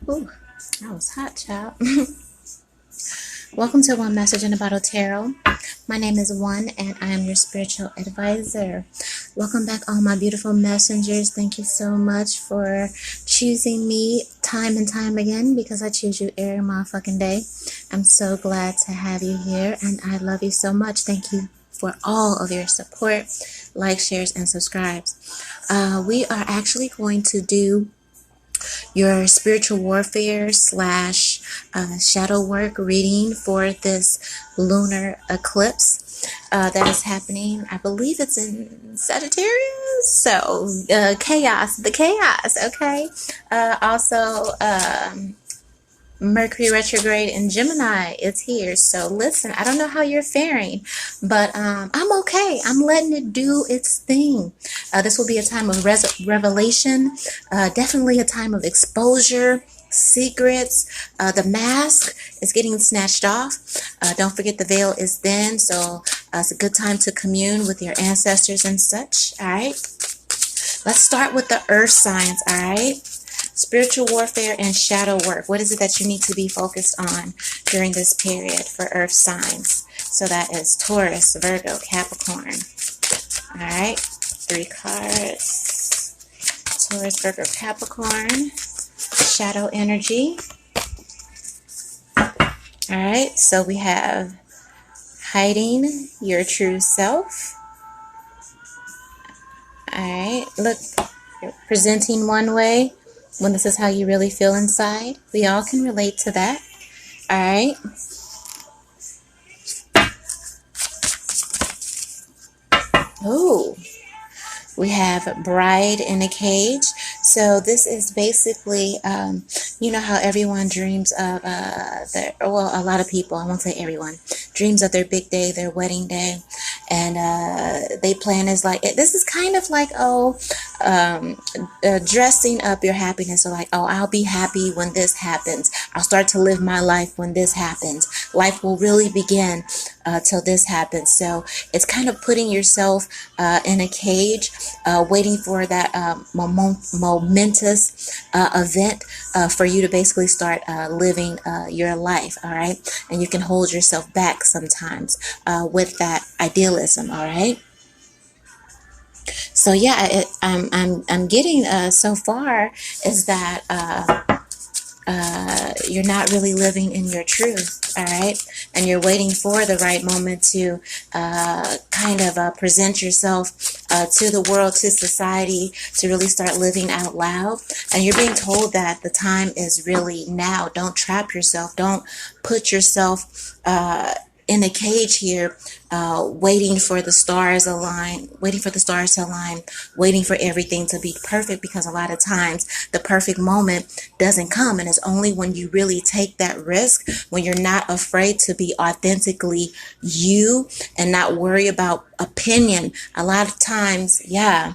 Ooh, that was hot, child. Welcome to One Message in a Bottle Tarot. My name is One, and I am your spiritual advisor. Welcome back, all my beautiful messengers. Thank you so much for choosing me time and time again, because I choose you every motherfucking day. I'm so glad to have you here, and I love you so much. Thank you for all of your support, likes, shares, and subscribes. We are actually going to do your spiritual warfare slash shadow work reading for this lunar eclipse that is happening. I believe it's in Sagittarius. So chaos, the chaos. Okay. Also, Mercury retrograde in Gemini is here. So listen, I don't know how you're faring, but I'm okay. I'm letting it do its thing. This will be a time of revelation, definitely a time of exposure, secrets. The mask is getting snatched off. Don't forget the veil is thin, so it's a good time to commune with your ancestors and such. All right. Let's start with the earth signs. All right. Spiritual warfare and shadow work. What is it that you need to be focused on during this period for earth signs? So that is Taurus, Virgo, Capricorn. All right. 3 cards. Taurus, Virgo, Capricorn. Shadow energy. All right. So we have hiding your true self. All right. Look, you're presenting one way when this is how you really feel inside. We all can relate to that. All right. Oh, we have bride in a cage. So this is basically, you know how everyone dreams of a lot of people, I won't say everyone, dreams of their big day, their wedding day. And they plan is like, this is kind of like, dressing up your happiness. So like, I'll be happy when this happens. I'll start to live my life when this happens. Life will really begin till this happens. So it's kind of putting yourself in a cage, waiting for that momentous event for you to basically start living your life. All right. And you can hold yourself back sometimes with that idealism. All right. So yeah, I'm getting so far is that you're not really living in your truth, all right? And you're waiting for the right moment to kind of present yourself to the world, to society, to really start living out loud. And you're being told that the time is really now. Don't trap yourself. Don't put yourself in a cage here, waiting for the stars align, waiting for the stars to align, waiting for everything to be perfect, because a lot of times the perfect moment doesn't come. And it's only when you really take that risk, when you're not afraid to be authentically you and not worry about opinion. A lot of times, yeah.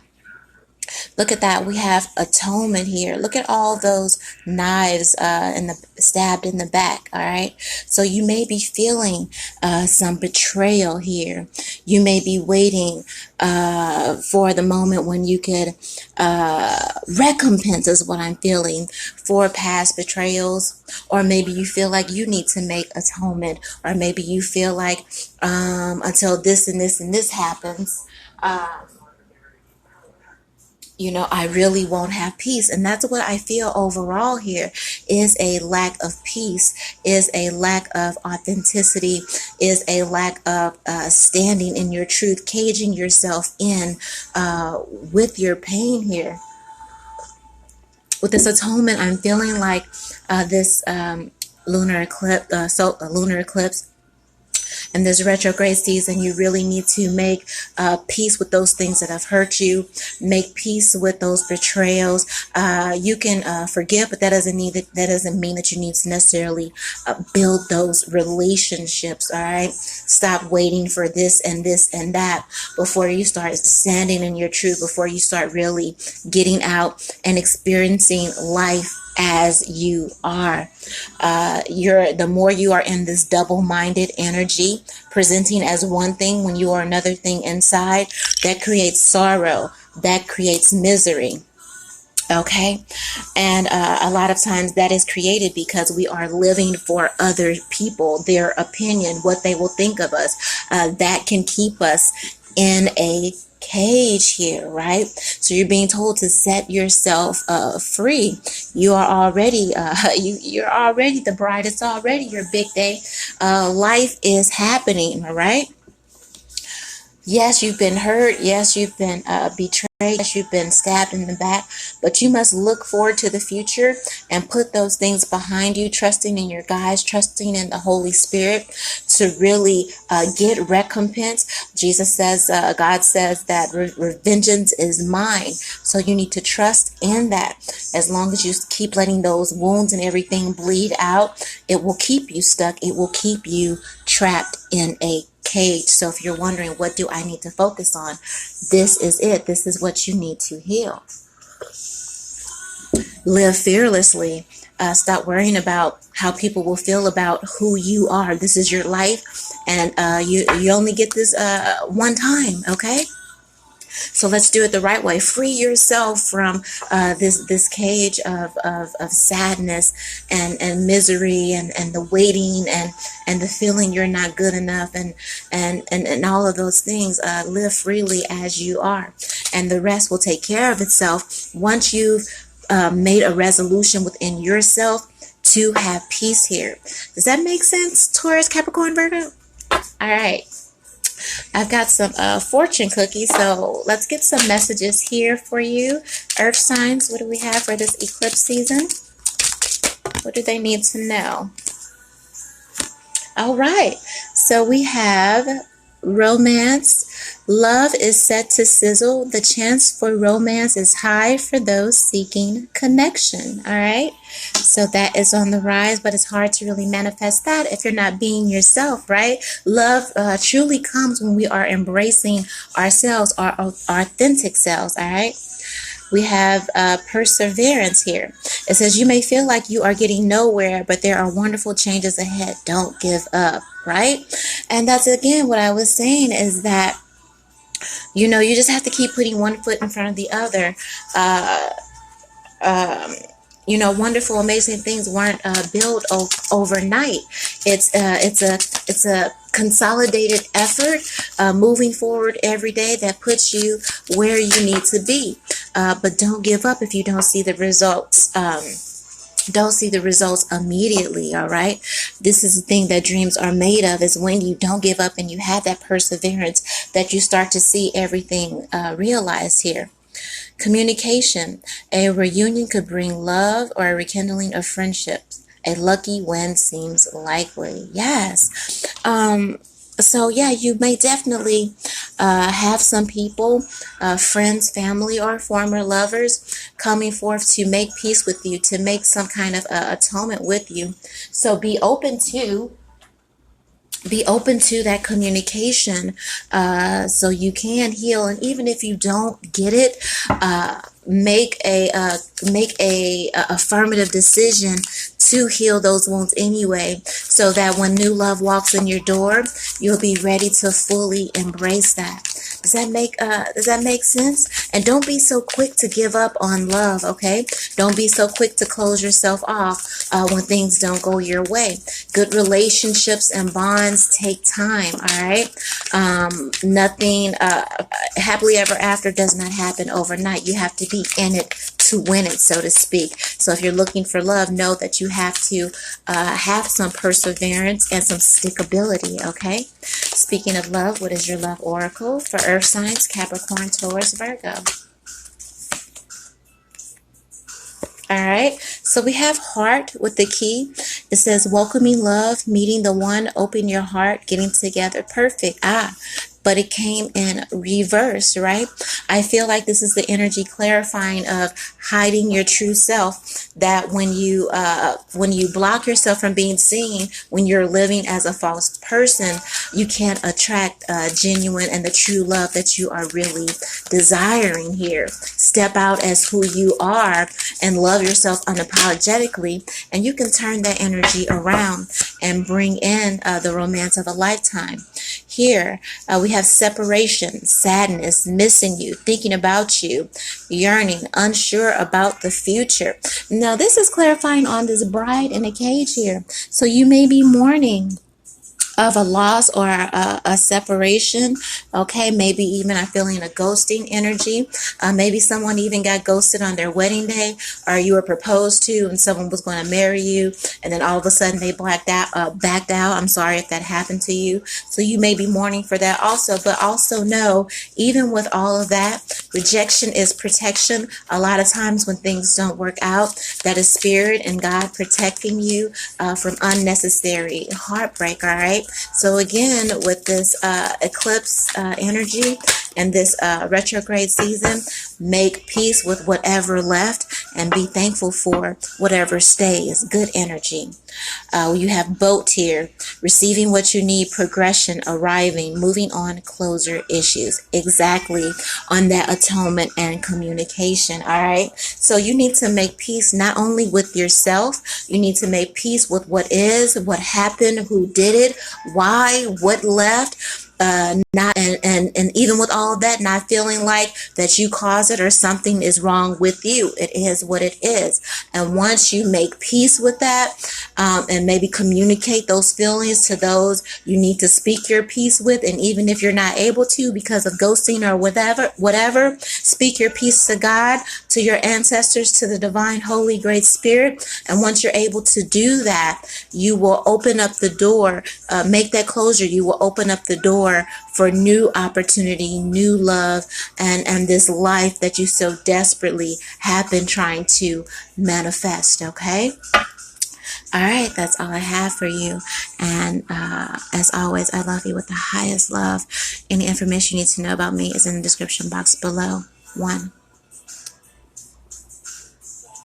Look at that. We have atonement here. Look at all those knives stabbed in the back. All right. So you may be feeling some betrayal here. You may be waiting for the moment when you could recompense, is what I'm feeling, for past betrayals. Or maybe you feel like you need to make atonement. Or maybe you feel like until this and this and this happens, I really won't have peace. And that's what I feel overall here is a lack of peace, is a lack of authenticity, is a lack of standing in your truth, caging yourself in with your pain here. With this atonement, I'm feeling like this lunar eclipse in this retrograde season, you really need to make peace with those things that have hurt you. Make peace with those betrayals. You can forgive, but that doesn't mean that you need to necessarily build those relationships. All right. Stop waiting for this and that before you start standing in your truth. Before you start really getting out and experiencing life as you are. The more you are in this double-minded energy, presenting as one thing when you are another thing inside, that creates sorrow, that creates misery. Okay. And a lot of times that is created because we are living for other people, their opinion, what they will think of us. That can keep us in a cage here, right? So you're being told to set yourself free. You are already you're already the bride. It's already your big day. Life is happening, all right? Yes, you've been hurt. Yes, you've been betrayed. Yes, you've been stabbed in the back. But you must look forward to the future and put those things behind you, trusting in your guides, trusting in the Holy Spirit to really get recompense. Jesus says, God says that vengeance is mine. So you need to trust in that. As long as you keep letting those wounds and everything bleed out, it will keep you stuck. It will keep you trapped in a cage. So if you're wondering, what do I need to focus on? This is it. This is what you need to heal. Live fearlessly. Stop worrying about how people will feel about who you are. This is your life, and you only get this one time, okay? So let's do it the right way. Free yourself from this cage of sadness and misery and the waiting and the feeling you're not good enough and all of those things. Live freely as you are, and the rest will take care of itself once you've made a resolution within yourself to have peace here. Does that make sense, Taurus, Capricorn, Virgo? All right. I've got some fortune cookies, so let's get some messages here for you. Earth signs, what do we have for this eclipse season? What do they need to know? All right, so we have romance. Love is set to sizzle. The chance for romance is high for those seeking connection. All right, so that is on the rise, but it's hard to really manifest that if you're not being yourself, right? Love truly comes when we are embracing ourselves, our authentic selves. All right. We have perseverance here. It says you may feel like you are getting nowhere, but there are wonderful changes ahead. Don't give up, right? And that's again what I was saying is that, you know, you just have to keep putting one foot in front of the other. You know, wonderful, amazing things weren't built overnight. It's a consolidated effort, moving forward every day that puts you where you need to be. But don't give up if you don't see the results. Don't see the results immediately. All right. This is the thing that dreams are made of, is when you don't give up and you have that perseverance that you start to see everything realized here. Communication. A reunion could bring love or a rekindling of friendships. A lucky win seems likely. Yes. So yeah, you may definitely have some people, friends, family, or former lovers coming forth to make peace with you, to make some kind of atonement with you. So be open to that communication, so you can heal. And even if you don't get it, make a affirmative decision to heal those wounds anyway, so that when new love walks in your door, you'll be ready to fully embrace that. Does that make sense? And don't be so quick to give up on love, okay? Don't be so quick to close yourself off when things don't go your way. Good relationships and bonds take time, all right? Nothing happily ever after does not happen overnight. You have to be in it to win it, so to speak. So if you're looking for love, know that you have to have some perseverance and some stickability, okay? Speaking of love, what is your love oracle for earth signs, Capricorn, Taurus, Virgo? All right, so we have heart with the key. It says welcoming love, meeting the one, open your heart, getting together. Perfect. But it came in reverse, right? I feel like this is the energy clarifying of hiding your true self, that when you block yourself from being seen, when you're living as a false person, you can't attract genuine and the true love that you are really desiring here. Step out as who you are and love yourself unapologetically, and you can turn that energy around and bring in the romance of a lifetime. Here, we have separation, sadness, missing you, thinking about you, yearning, unsure about the future. Now, this is clarifying on this bride in a cage here. So you may be mourning of a loss or a separation. Okay, maybe even I'm feeling a ghosting energy. Maybe someone even got ghosted on their wedding day, or you were proposed to and someone was going to marry you, and then all of a sudden they backed out. I'm sorry if that happened to you. So you may be mourning for that also, but also know, even with all of that, rejection is protection. A lot of times when things don't work out, that is spirit and God protecting you from unnecessary heartbreak. All right. So again, with this eclipse energy and this retrograde season, make peace with whatever left and be thankful for whatever stays. Good energy. You have boat here, receiving what you need, progression, arriving, moving on, closure, issues. Exactly, on that atonement and communication. All right. So you need to make peace not only with yourself, you need to make peace with what is, what happened, who did it, why, what left. Not and even with all of that, not feeling like that you caused it or something is wrong with you. It is what it is. And once you make peace with that, and maybe communicate those feelings to those you need to speak your peace with, and even if you're not able to because of ghosting or whatever, speak your peace to God, to your ancestors, to the divine, holy, great spirit. And once you're able to do that, you will open up the door, make that closure. You will open up the door for new opportunity, new love, and this life that you so desperately have been trying to manifest. Okay. All right, that's all I have for you. And as always, I love you with the highest love. Any information you need to know about me is in the description box below. 1.